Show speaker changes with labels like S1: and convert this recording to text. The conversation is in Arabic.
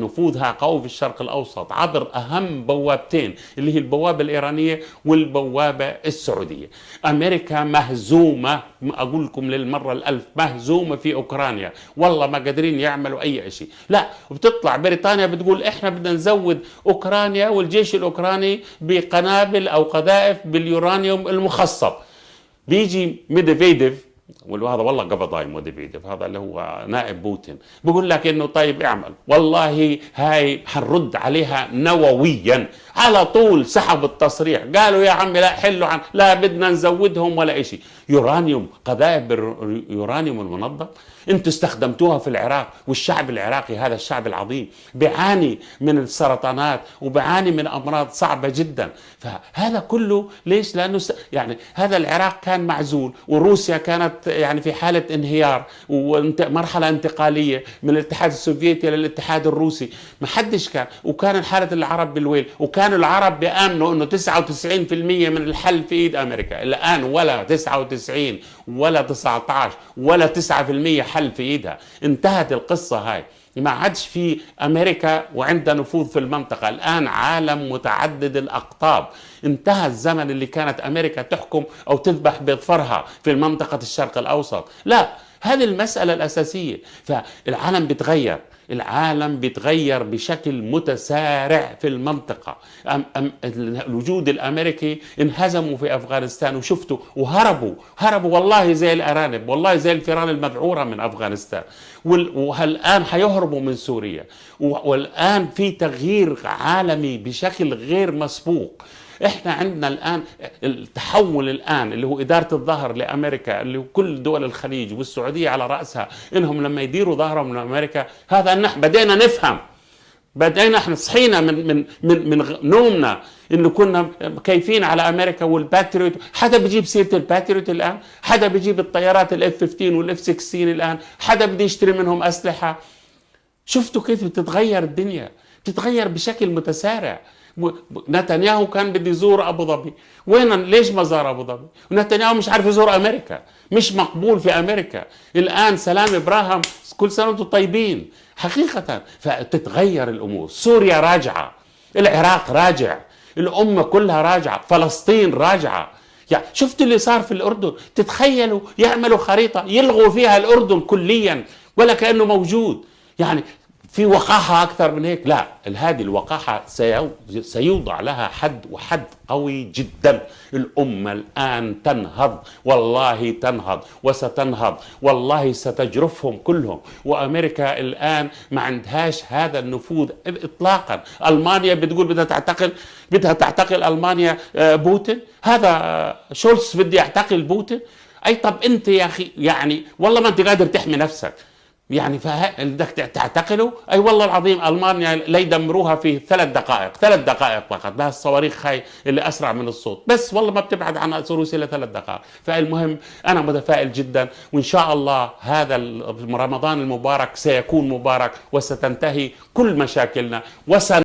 S1: نفوذها قوي في الشرق الأوسط عبر أهم بوابتين اللي هي البوابة الإيرانية والبوابة السعودية. أمريكا مهزومة، أقول لكم للمرة الألف، مهزومة في أوكرانيا، والله ما قادرين يعملوا أي شيء. لا، وبتطلع بريطانيا بتقول إحنا بدنا نزود أوكرانيا والجيش الأوكراني بقنابل أو قذائف باليورانيوم المخصب. بيجي ميدفيديف، وهذا والله قبضاي ميدفيديف، هذا اللي هو نائب بوتين، بقول لك انه طيب اعمل، والله هاي حنرد عليها نوويا. على طول سحب التصريح، قالوا يا عمي لا حلوا عن، لا بدنا نزودهم ولا شيء. يورانيوم، قذائف باليورانيوم المنظم، انتم استخدمتوها في العراق، والشعب العراقي هذا الشعب العظيم بيعاني من السرطانات وبيعاني من امراض صعبه جدا. فهذا كله ليش؟ لانه يعني هذا العراق كان معزول، وروسيا كانت يعني في حاله انهيار ومرحله انتقاليه من الاتحاد السوفيتي للاتحاد الروسي، ما حدش كان، وكان حاله العرب بالويل، وكانوا العرب بيامنوا انه 99% من الحل في ايد امريكا. الان ولا 99 ولا 19 ولا 9% حل في ايدها، انتهت القصه هاي. ما عادش في امريكا وعندها نفوذ في المنطقه، الان عالم متعدد الاقطاب. انتهى الزمن اللي كانت امريكا تحكم او تذبح بظفرها في منطقه الشرق الاوسط، لا، هذه المساله الاساسيه. فالعالم بيتغير، العالم بيتغير بشكل متسارع في المنطقة. الوجود الأمريكي انهزموا في أفغانستان وشفتوا وهربوا والله زي الأرانب، والله زي الفئران المذعورة من أفغانستان، والآن حيهربوا من سوريا، والآن في تغيير عالمي بشكل غير مسبوق. احنا عندنا الان التحول الان اللي هو اداره الظهر لامريكا، اللي هو كل دول الخليج والسعوديه على راسها، انهم لما يديروا ظهرهم لامريكا، هذا نحن بدينا نفهم، بدينا احنا صحينا من نومنا انه كنا كيفين على امريكا والباتريوت. حدا بيجيب سيره الباتريوت الان؟ حدا بيجيب الطيارات الاف 15 والاف 16 الان؟ حدا بده يشتري منهم اسلحه؟ شفتوا كيف بتتغير الدنيا؟ بتتغير بشكل متسارع. نتنياهو كان بده يزور ابو ظبي، وين ليش ما زار ابو ظبي؟ ونتنياهو مش عارف يزور امريكا، مش مقبول في امريكا. الان سلام ابراهيم، كل سنه وانتم طيبين حقيقه. فتتغير الامور، سوريا راجعه، العراق راجع، الامه كلها راجعه، فلسطين راجعه. يعني شفت اللي صار في الاردن؟ تتخيلوا يعملوا خريطه يلغوا فيها الاردن كليا ولا كانه موجود؟ يعني في وقاحة أكثر من هيك؟ لا، هذه الوقاحة سيوضع لها حد، وحد قوي جدا. الأمة الآن تنهض، والله تنهض وستنهض، والله ستجرفهم كلهم. وأمريكا الآن ما عندهاش هذا النفوذ إطلاقا. ألمانيا بتقول بدها تعتقل ألمانيا بوتين، هذا شولتز بده يعتقل بوتين. أي طب أنت يا أخي يعني والله ما أنت قادر تحمي نفسك، يعني بدك تعتقلوا؟ اي والله العظيم المانيا ليدمروها في 3 دقائق، 3 دقائق فقط، بها الصواريخ هاي اللي اسرع من الصوت، بس والله ما بتبعد عن روسيا الا 3 دقائق. فالمهم انا متفائل جدا، وان شاء الله هذا رمضان المبارك سيكون مبارك، وستنتهي كل مشاكلنا